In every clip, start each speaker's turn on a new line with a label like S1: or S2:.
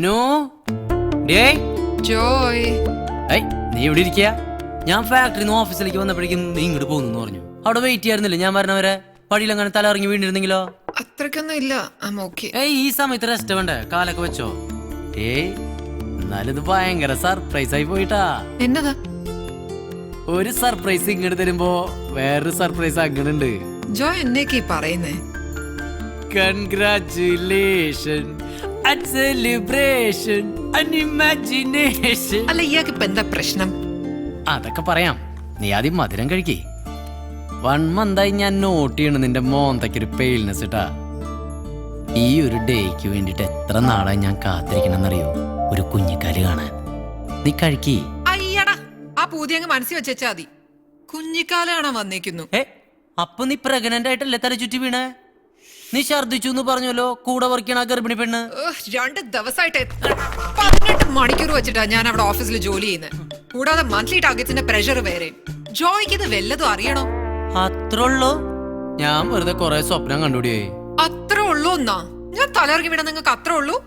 S1: Anu day
S2: Joy,
S1: നീ ഇവിടെ ഇരിക്കുക. ഞാൻ ഫാക്ടറിന്ന് ഓഫീസിലേക്ക് വന്നപ്പോഴേക്കും നീ ഇങ്ങോട്ട് പോകുന്നു പറഞ്ഞു. അവിടെ വെയിറ്റ് ചെയ്യാറുന്നില്ല ഞാൻ പറഞ്ഞവരെ പടിയിലങ്ങനെ തല ഇറങ്ങി വീണിരുന്നെങ്കിലോ?
S2: അത്രക്കൊന്നും ഇല്ല. ഓക്കെ.
S1: ഈ സമയത്ത് റെസ്റ്റ് വേണ്ടേ? കാലൊക്കെ വെച്ചോ? എന്നാലും ഇത് ഭയങ്കര സർപ്രൈസ് ആയി പോയിട്ടാ.
S2: എന്നതാ?
S1: ഒരു സർപ്രൈസ് ഇങ്ങോട്ട് തരുമ്പോ വേറൊരു സർപ്രൈസ് അങ്ങനുണ്ട്.
S2: ജോയ് എന്നേക്ക് പറയുന്നേ?
S1: Congratulation and celebration and imagination.
S2: അല്ല, ഇയാൾക്ക് ഇപ്പൊ എന്താ പ്രശ്നം?
S1: അതൊക്കെ പറയാം, നീ ആദ്യം മധുരം കഴിക്കേ. 1 മന്തായി ഞാൻ നോട്ട് ചെയ്യണ നിന്റെ മോന്തയ്ക്കൊരു പെയിൽനെസ് ഇട്ടാ. ഈ ഒരു ഡേക്ക് വേണ്ടിട്ട് എത്ര നാളായി ഞാൻ കാത്തിരിക്കണമെന്നറിയോ? ഒരു കുഞ്ഞിക്കാല് കാണാൻ. നീ കഴിക്കേ.
S2: അയ്യടാ, ആ പൂതി അങ്ങ് മനസ്സിൽ വെച്ചാ മതി. കുഞ്ഞിക്കാല കാണാൻ വന്നേക്കുന്നു.
S1: അപ്പൊ നീ പ്രഗ്നന്റ് ആയിട്ടല്ലേ തല ചുറ്റി വീണേ? നീ ഛർദിച്ചു എന്ന് പറഞ്ഞല്ലോ കൂടെ വർക്കണ ഗർഭിണി പെണ്ണ്.
S2: 2 ദിവസമായിട്ട് 18 മണിക്കൂർ വെച്ചിട്ടാ ഞാൻ അവിടെ ഓഫീസിൽ ജോലി ചെയ്യുന്നത്. കൂടാതെ മന്ത്ലി ടാർഗറ്റ്സിന്റെ പ്രഷർ വേറെ. ജോയ്ക്ക് ഇത് വല്ലതും അറിയണോ?
S1: അത്രയുള്ളൂ? ഞാൻ വെറുതെ കൊറേ സ്വപ്നം കണ്ടുപിടിയേ.
S2: അത്ര ഉള്ളൂ എന്നാ? ഞാൻ തലയിറങ്ങി വിടാൻ നിങ്ങൾക്ക് അത്ര ഉള്ളൂ?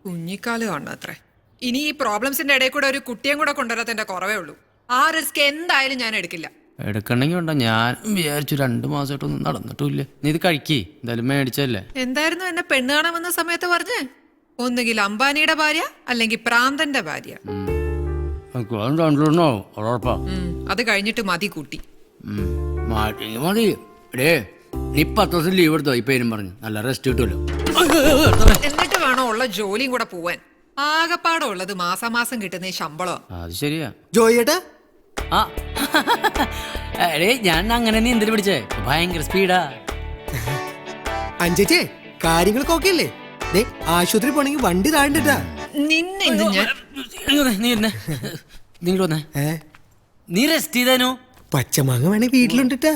S2: കുഞ്ഞിക്കാല് കാണാത്രേ. ഇനി ഈ പ്രോബ്ലംസിന്റെ ഇടയിൽ കൂടെ ഒരു കുട്ടിയും കൂടെ കൊണ്ടുവരാത്തതിന്റെ കുറവേ ഉള്ളൂ. ആ റിസ്ക് എന്തായാലും ഞാൻ എടുക്കില്ല.
S1: എടുക്കണ്ടെങ്കിൽ ഉണ്ടോ? ഞാൻ വിചാരിച്ചു 2 മാസമായിട്ടൊന്നും നടന്നിട്ടില്ല. നീ ഇത് കഴിക്കേ, എന്തായാലും മേടിച്ചല്ലേ.
S2: എന്തായിരുന്നു എന്നെ പെണ്ണ് കാണാൻ വന്ന സമയത്ത് പറഞ്ഞേ? ഒന്നുകിൽ അംബാനിയുടെ ഭാര്യ അല്ലെങ്കിൽ പ്രാന്തന്റെ ഭാര്യ. അത് കഴിഞ്ഞിട്ട് മതി കൂട്ടി.
S1: മതി. നീ 10 ദിവസം ലീവ് എടുത്തോ ഈ പേരും പറഞ്ഞു. നല്ല റെസ്റ്റ് കിട്ടുമല്ലോ.
S2: എന്നിട്ട് വേണോ ഉള്ള ജോലിയും കൂടെ പോവാൻ. ആകപ്പാടെ ഉള്ളത് മാസാമാസം കിട്ടുന്ന ശമ്പളം.
S1: അത് ശരിയാ
S3: ജോയേട്ടാ.
S1: ഞാൻ അങ്ങനെ നീ എന്തിനു പിടിച്ചേ? ഭയങ്കര സ്പീഡാ.
S3: അഞ്ചേ കാര്യങ്ങളൊക്കെ ഓക്കെ അല്ലേ? ആശുപത്രി പോണെങ്കിൽ വണ്ടി താഴണ്ടിട്ടാ.
S2: നിന്നെ ഇന്ന് ഞാൻ
S1: നിങ്ങൾ വന്നേ. നീ റെസ്റ്റ് ചെയ്തേനോ?
S3: പച്ചമാങ്ങ വേണേ വീട്ടിലുണ്ടിട്ടാ.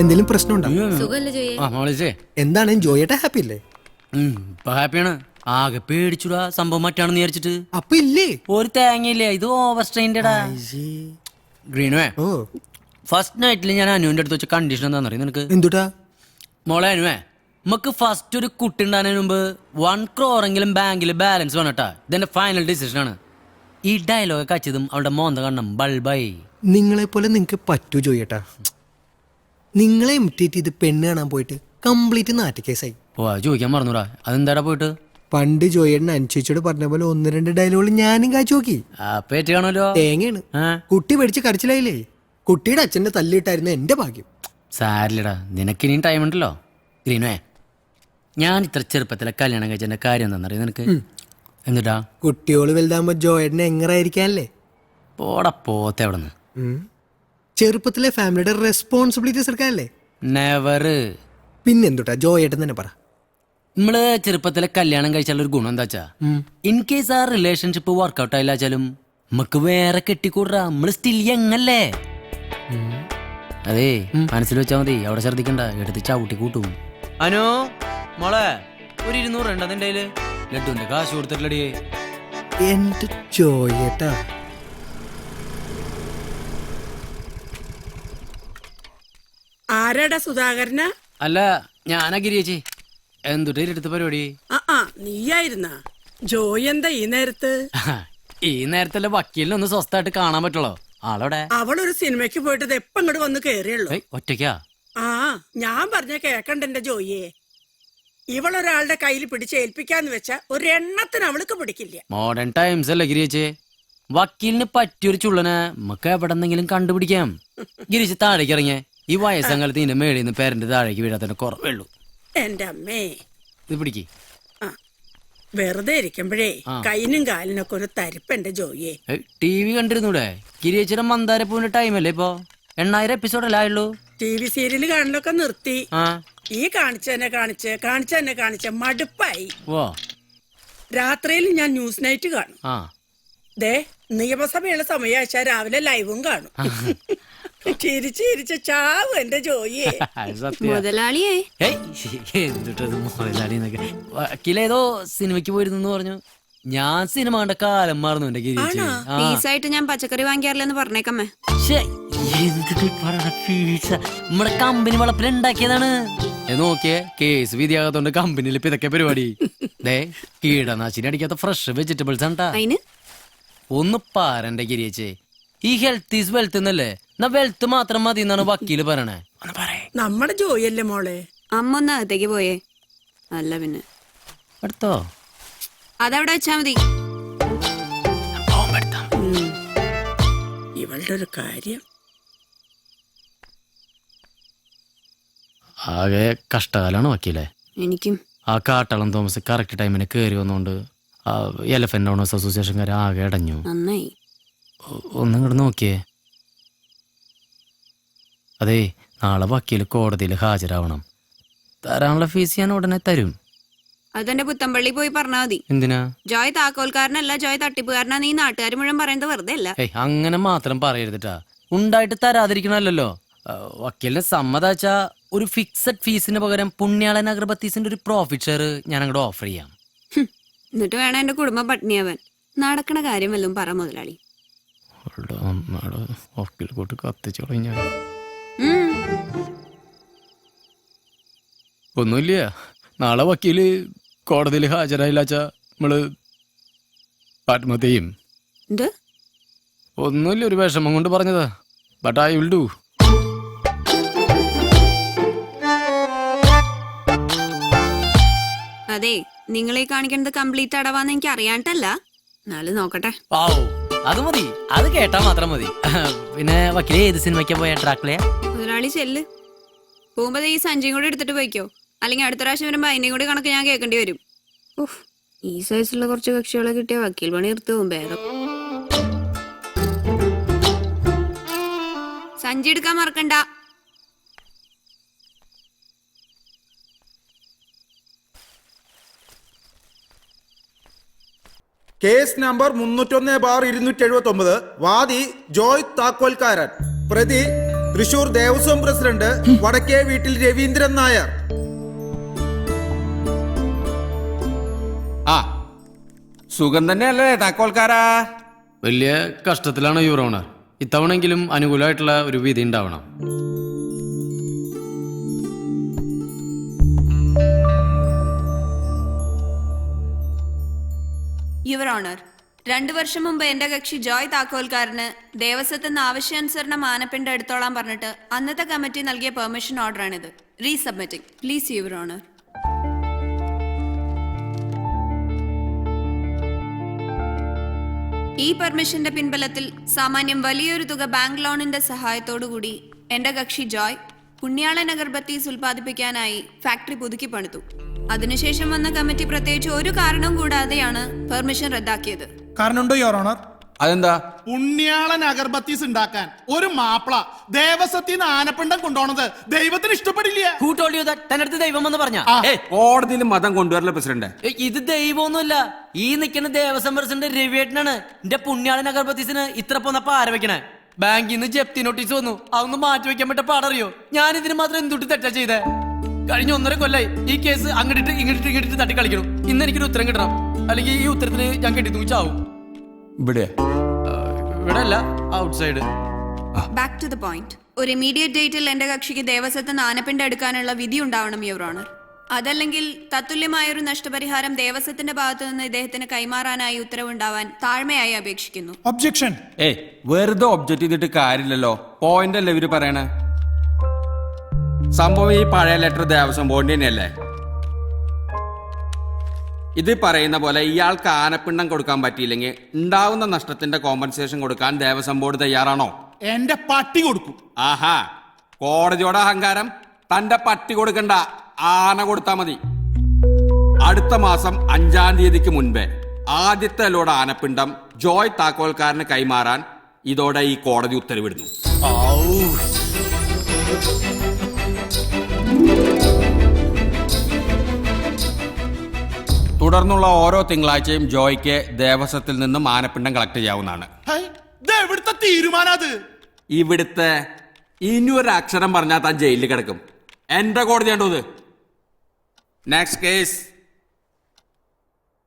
S3: എന്തെങ്കിലും പ്രശ്നമുണ്ടോ? എന്താണ് ജോയേട്ടാ ഹാപ്പി അല്ലേ?
S1: ഹാപ്പിയാണ്. ആകെ പേടിച്ചുടാ, സംഭവം മറ്റാണെന്ന് വിചാരിച്ചിട്ട്.
S3: അപ്പൊ ഇല്ലേ
S1: ഒരു തേങ്ങയില്ലേ, ഇത് ഓവർ സ്ട്രെയിൻഡാ. ഗ്രീനുവേ, ഫസ്റ്റ് നൈറ്റിൽ ഞാൻ അനുവിന്റെ അടുത്ത് വെച്ച കണ്ടീഷൻ എന്താണെന്ന് അറിയാം നിനക്ക്?
S3: എന്തുട്ടാ
S1: മോളെ അനുവേ, നമുക്ക് ഫസ്റ്റ് ഒരു കുട്ടി ഉണ്ടാകുന്നതിന് മുമ്പ് 1 crore ബാങ്കിൽ ബാലൻസ് വേണട്ടാ. ഇതെന്റെ ഫൈനൽ ഡിസിഷൻ ആണ്. ഈ ഡയലോഗ് കച്ചതും അവളുടെ മോന്ത കണ്ണം ബൾബായി.
S3: നിങ്ങളെ പോലെ നിങ്ങക്ക് പറ്റൂ ജോയേട്ടാ. നിങ്ങളെ ഇമിറ്റേറ്റ് ചെയ്ത് പെണ്ണ് കാണാൻ പോയിട്ട് കംപ്ലീറ്റ് നാറ്റക്കേസായി.
S1: അത് ചോദിക്കാൻ മറന്നൂടാ. അതെന്താടാ പോയിട്ട്?
S3: പണ്ട് ജോയേട്ടൻ അനുചേച്ചിയോട് പറഞ്ഞ പോലെ 1-2 ഡയലോഗുകൾ ഞാനും കാച്ചു നോക്കി.
S1: പേറ്റ് കാണുമല്ലോ.
S3: തേങ്ങയാണ്. കുട്ടി പേടിച്ച് കരച്ചിലായില്ലേ? കുട്ടിയുടെ അച്ഛന്റെ തല്ലിട്ടായിരുന്നു എന്റെ ഭാഗ്യം.
S1: സാരില്ലടാ, നിനക്കിനിയും ടൈം ഉണ്ടല്ലോ. ഗ്രീനുവേ, ഞാൻ ഇത്ര ചെറുപ്പത്തിലെ കല്യാണം കഴിച്ചതിന്റെ കാര്യം എന്താണെന്നറിയാം നിനക്ക്? എന്നിട്ടാ
S3: കുട്ടിയോള് വലുതാകുമ്പോ ജോയേട്ടനെ എങ്ങനായിരിക്കാല്ലേ?
S1: പോടാ പോത്തെ അവിടെ നിന്ന്.
S3: ചെറുപ്പത്തിലെ ഫാമിലിയുടെ റെസ്പോൺസിബിലിറ്റീസ് എടുക്കാനല്ലേ?
S1: നെവർ.
S3: പിന്നെന്തുട്ടാ ജോയേട്ടൻ തന്നെ പറ.
S1: നമ്മള് ചെറുപ്പത്തിലെ കല്യാണം കഴിച്ചാൽ ഒരു ഗുണം എന്താ വെച്ചാ, ഇൻ കേസ് ആ റിലേഷൻഷിപ്പ് വർക്ക്ഔട്ട് ആയില്ലാച്ചാലും നമുക്ക് വേറെ കെട്ടിക്കൂടാ. നമ്മള് സ്റ്റിൽ യങ്ങല്ലേ? അതേ മനസ്സിൽ വെച്ചാ മതി. അവിടെ ശ്രദ്ധിക്കണ്ട, എടുത്ത് ചവിട്ടി കൂട്ടും. അനു മോളെ, ഒരു 200 ഉണ്ട് അതിന്റെ കയ്യില്. ലഡുവിന്റെ കാശ് കൊടുത്തിട്ടില്ലടി.
S3: എന്റെ ജോയേട്ടാ.
S4: ആരാടാ സുധാകരന?
S1: അല്ല, ഞാനാ ഗിരിയേച്ചി. എന്തുട്ട് എടുത്ത പരിപാടി?
S4: നീയായിരുന്നാ? ജോയി എന്താ ഈ നേരത്ത്?
S1: ഈ നേരത്തല്ലേ വക്കീലിനെ ഒന്ന് സ്വസ്ഥായിട്ട് കാണാൻ പറ്റുള്ളൂ. ആളോടെ?
S4: അവളൊരു സിനിമയ്ക്ക് പോയിട്ട് എപ്പ ഇങ്ങോട്ട് വന്ന് കേറിയുള്ളൂ.
S1: ഒറ്റയ്ക്കാ?
S4: ഞാൻ പറഞ്ഞ കേക്കണ്ട എന്റെ ജോയിയെ. ഇവളൊരാളുടെ കയ്യിൽ പിടിച്ച് ഏൽപ്പിക്കാന്ന് വെച്ചാ ഒരു എണ്ണത്തിന് അവൾക്ക് പിടിക്കില്ല.
S1: മോഡേൺ ടൈംസ് അല്ലേ ഗിരിയേച്ചി? വക്കീലിന് പറ്റിയൊരു ചുള്ളനെ നമുക്ക് എവിടെന്നെങ്കിലും കണ്ടുപിടിക്കാം. ഗിരിച്ച് താഴേക്ക് ഇറങ്ങിയ ഈ വയസ്സങ്കാലത്ത് ഇതിന്റെ മേളിൽ നിന്ന് പേരന്റ് താഴേക്ക് വീഴാത്തന്നെ കുറവേ ഉള്ളൂ.
S4: എന്റെ അമ്മേ,
S1: ഇത് പിടിക്ക്.
S4: വെറുതെ ഇരിക്കുമ്പോഴേ കൈനും കാലിനൊക്കെ ഒരു തരിപ്പ് എന്റെ ജോയിയെ.
S1: TV കണ്ടിരുന്നൂടെ? ഗിരിയേച്ചിയുടെ മന്ദാരപ്പൂവിന്റെ ടൈമല്ലേ ഇപ്പൊ? 8000 എപ്പിസോഡല്ലേ ആയുള്ളൂ.
S4: TV സീരിയല് കാണലൊക്കെ നിർത്തി. ഈ കാണിച്ചെന്നെ കാണിച്ച് മടുപ്പായി. രാത്രിയിൽ ഞാൻ ന്യൂസ് നൈറ്റ് കാണും. നിയമസഭയുള്ള സമയമാച്ചാ രാവിലെ ലൈവും കാണും. ചിരിച്ച് ചാവും എന്റെ ജോയിയെ.
S5: മുതലാളിയേ,
S1: വക്കീലേതോ സിനിമയ്ക്ക് പോയിരുന്നു പറഞ്ഞു. ഞാൻ സിനിമ കണ്ട കാലം മാറുന്നു എന്റെ ഗിരിയേച്ചി.
S5: പീസായിട്ട് ഞാൻ പച്ചക്കറി വാങ്ങിക്കാറില്ലെന്ന് പറഞ്ഞേക്കമ്മേ.
S1: നമ്മുടെ കമ്പനി വളപ്പിൽ ഉണ്ടാക്കിയതാണ്. നോക്കിയേ, കേസ് വിധിയാകാത്തോണ്ട് കമ്പനിയിൽ ഇപ്പൊ ഇതൊക്കെ പരിപാടി. ദേ കീടനാശിനി അടിക്കാത്ത ഫ്രഷ് വെജിറ്റബിൾസ് ആണ്ടാ.
S5: അതിന്
S1: ഒന്ന് പാരന്റെ ഗിരിയച്ചേ, ഈ ഹെൽത്ത് ഈസ് വെൽത്ത് എന്നല്ലേ, എന്നാ വെൽത്ത് മാത്രം മതി എന്നാണ് വക്കീല് പറയണേ. ഒന്ന് പറയേ.
S4: നമ്മുടെ ജോയിയല്ലേ മോളെ.
S5: അമ്മ ഒന്ന് അകത്തേക്ക് പോയേ. അല്ല പിന്നെ
S1: എടുത്തോ.
S5: അതവിടെ വെച്ചാ മതി.
S4: ഇവളുടെ ഒരു കാര്യം.
S1: ആകെ കഷ്ടകാലാണ് വക്കീലെ.
S5: എനിക്കും
S1: ആ കാട്ടളം തോമസ് കറക്റ്റ് ടൈമിന് കയറി വന്നോണ്ട് ആ എലഫന്റ് ഓണേഴ്സ് അസോസിയേഷൻകാർ ആകെ അടഞ്ഞു.
S5: നന്നായി.
S1: ഒന്നും ഇങ്ങോട്ട് നോക്കിയേ. അതേ, നാളെ വക്കീൽ കോടതിയിൽ ഹാജരാവണം. തരാനുള്ള ഫീസ് ഞാൻ ഉടനെ തരും.
S5: അതെന്റെ പുത്തമ്പള്ളി പോയി പറഞ്ഞാ മതി.
S1: എന്തിനാ?
S5: ജോയ് താക്കോൽക്കാരനല്ല, ജോയ് തട്ടിപ്പുകാരനാ. നീ നാട്ടുകാർ മുഴുവൻ പറയുന്നത് വെറുതെ അല്ല.
S1: ഏയ് അങ്ങനെ മാത്രം പറയരുതിട്ടാ. ഉണ്ടായിട്ട് തരാതിരിക്കണല്ലോ. വക്കീലിന് സമ്മതാച്ചാ ഒരു ഫിക്സഡ് ഫീസിന് പകരം പുണ്യാളൻ അഗർബത്തീസിന്റെ ഒരു പ്രോഫിറ്റ് ഷെയർ ഞാൻ അങ്ങോട്ട് ഓഫർ ചെയ്യാം.
S5: എന്നിട്ട് വേണം എന്റെ കുടുംബം പട്ടിണിയാവാൻ. നടക്കണ കാര്യം വല്ലതും പറ മുതലാളി.
S1: വക്കീൽ കൂട്ട് കത്തിച്ചു കഴിഞ്ഞ ഒന്നുമില്ല. നാളെ വക്കീല് കോടതിയിൽ ഹാജരായില്ലാച്ചാ നമ്മള് ആത്മഹത്യ ചെയ്യും.
S5: എന്ത്?
S1: ഒന്നുമില്ല, ഒരു വിഷമം കൊണ്ട് പറഞ്ഞതാ. But I will do.
S5: അതെ, നിങ്ങളീ കാണിക്കുന്നത് കംപ്ലീറ്റ് അടവാന്ന് എനിക്ക് അറിയാണ്ടല്ല. എന്നാലും നോക്കട്ടെ.
S1: അത് മതി, അത് കേട്ടാ മാത്രം മതി. പിന്നെ വക്കീല് ഏത് സിനിമയ്ക്കാ പോയ? ഡ്രാക്കുളയാ?
S5: മുതലാളി ചെല്ല്. പോകുമ്പോ ഈ സഞ്ചിയും കൂടി എടുത്തിട്ട് പോയിക്കോ. അല്ലെങ്കിൽ അടുത്ത പ്രാവശ്യം വരുമ്പോ അതിന്റെയും കൂടി കണക്ക് ഞാൻ കേൾക്കേണ്ടി വരും. ഈ സൈസുള്ള കുറച്ച് കക്ഷികളെ കിട്ടിയ വക്കീൽ പണി എടുത്തു പോകും വേഗം. സഞ്ചി എടുക്കാൻ മറക്കണ്ട.
S6: Case number 301/279. വാദി ജോയ് താക്കോൽക്കാരൻ. പ്രതി തൃശൂർ ദേവസ്വം പ്രസിഡന്റ് വടക്കേ വീട്ടിൽ രവീന്ദ്രൻ നായർ.
S7: ആ സുഖം തന്നെയല്ലേ താക്കോൽക്കാരാ?
S1: വലിയ കഷ്ടത്തിലാണ് യുവർ ഓണർ. ഇത്തവണെങ്കിലും അനുകൂലമായിട്ടുള്ള ഒരു വിധി ഉണ്ടാവണം.
S5: യുവർ ഓണർ, 2 വർഷം മുമ്പ് എന്റെ കക്ഷി ജോയ് താക്കോൽക്കാരന് ദേവസ്വത്തിന് ആവശ്യാനുസരണം ആനപ്പിണ്ടം എടുത്തോളാൻ പറഞ്ഞിട്ട് അന്നത്തെ കമ്മിറ്റി നൽകിയ പെർമിഷൻ ഓർഡറാണിത്. Resubmitting please your honour. ഈ പെർമിഷന്റെ പിൻബലത്തിൽ സാമാന്യം വലിയൊരു തുക ബാങ്ക് ലോണിന്റെ സഹായത്തോടുകൂടി എന്റെ കക്ഷി ജോയ് പുണ്യാളൻ അഗർബത്തീസ് ഉൽപ്പാദിപ്പിക്കാനായി ഫാക്ടറി പുതുക്കി പണിതു. അതിനുശേഷം വന്ന കമ്മിറ്റി പ്രത്യേകിച്ച് ഒരു കാരണവും കൂടാതെയാണ് പെർമിഷൻ റദ്ദാക്കിയത്.
S8: കാരണമുണ്ടോ യുവർ ഓണർ?
S7: അതെന്താ?
S8: പുണ്യാളൻ അഗർബത്തീസ് ഉണ്ടാക്കാൻ ഒരു മാപ്പിള ദേവസ്വത്തിന് ആനപ്പിണ്ടം കൊണ്ടുപോണത് ദൈവത്തിന് ഇഷ്ടപ്പെടില്ല.
S1: തന്നടുത്ത് ദൈവം എന്ന് പറഞ്ഞ
S7: കോടതിയിൽ മതം കൊണ്ടുവരല പ്രസിഡന്റ്.
S1: ഇത് ദൈവമൊന്നുമല്ല. ഈ നിൽക്കുന്ന ദേവസ്വം പ്രസിഡന്റ് രവിയേട്ടനാണ് എന്റെ പുണ്യാളൻ അഗർബത്തീസിന് ഇത്ര പോന്നപ്പോ ആരവയ്ക്കണേ. ബാങ്കിൽ നിന്ന് ജപ്തി നോട്ടീസ് വന്നു. അതൊന്ന് മാറ്റി വെക്കാൻ പറ്റ പാടറിയോ? ഞാൻ ഇതിന് മാത്രം എന്തുട്ടി തെറ്റാ ചെയ്തേ? കഴിഞ്ഞ 1.5 കൊല്ലായി ഈ കേസ് അങ്ങോട്ട് ഇങ്ങോട്ട് തട്ടി കളിക്കണം. ഇന്ന് എനിക്കൊരു ഉത്തരം കിട്ടണം, അല്ലെങ്കിൽ ഈ ഉത്തരത്തിന് ഞാൻ കെട്ടി തൂച്ചാവും.
S7: ഇവിടെ
S1: അല്ല, outside.
S5: Back to the point. ഒരു ഇമീഡിയറ്റ് ഡേറ്റിൽ എന്റെ കക്ഷിക്ക് ദേവസ്വത്തിന് ആനപ്പിണ്ടം എടുക്കാനുള്ള വിധി ഉണ്ടാവണം യുവർ ഓണർ. അതല്ലെങ്കിൽ തത്തുല്യമായൊരു നഷ്ടപരിഹാരം ദേവസ്വത്തിന്റെ ഭാഗത്തു നിന്ന് ഇദ്ദേഹത്തിന് കൈമാറാനായി ഉത്തരവുണ്ടാവാൻ താഴ്മയായി അപേക്ഷിക്കുന്നു.
S8: ഒബ്ജെക്ഷൻ.
S7: വെറുതെ ഒബ്ജക്റ്റ് ചെയ്തിട്ട് കാര്യമില്ലല്ലോ. പോയിന്റ് അല്ലേ ഇവര് പറയണേ? സംഭവം ഈ പഴയ ലെറ്റർ ദേവസ്വം ബോർഡിന്റെ തന്നെയല്ലേ? ഇത് പറയുന്ന പോലെ ഇയാൾക്ക് ആനപ്പിണ്ടം കൊടുക്കാൻ പറ്റിയില്ലെങ്കിൽ ഉണ്ടാവുന്ന നഷ്ടത്തിന്റെ കോമ്പൻസേഷൻ കൊടുക്കാൻ ദേവസ്വം ബോർഡ് തയ്യാറാണോ?
S8: എന്റെ പട്ടി കൊടുക്കും.
S7: ആഹാ, കോടതിയോടെ അഹങ്കാരം. തന്റെ പട്ടി കൊടുക്കണ്ട, ആന കൊടുത്താ മതി. അടുത്ത മാസം 5-ാം തീയതിക്ക് മുൻപേ ആദ്യത്തെ ലോഡ് ആനപ്പിണ്ടം ജോയ് താക്കോൽക്കാരന് കൈമാറാൻ ഇതോടെ ഈ കോടതി ഉത്തരവിടുന്നു. തുടർന്നുള്ള ഓരോ തിങ്കളാഴ്ചയും ജോയ്ക്ക് ദേവസ്വത്തിൽ നിന്നും ആനപ്പിണ്ടം കളക്ട് ചെയ്യാവുന്നതാണ്.
S8: ഇവിടുത്തെ തീരുമാനം.
S7: ഇവിടുത്തെ ഇനി ഒരു അക്ഷരം പറഞ്ഞാൽ താൻ ജയിലിൽ കിടക്കും. എന്റെ കോടതി കണ്ടോ ഇത്? Next case.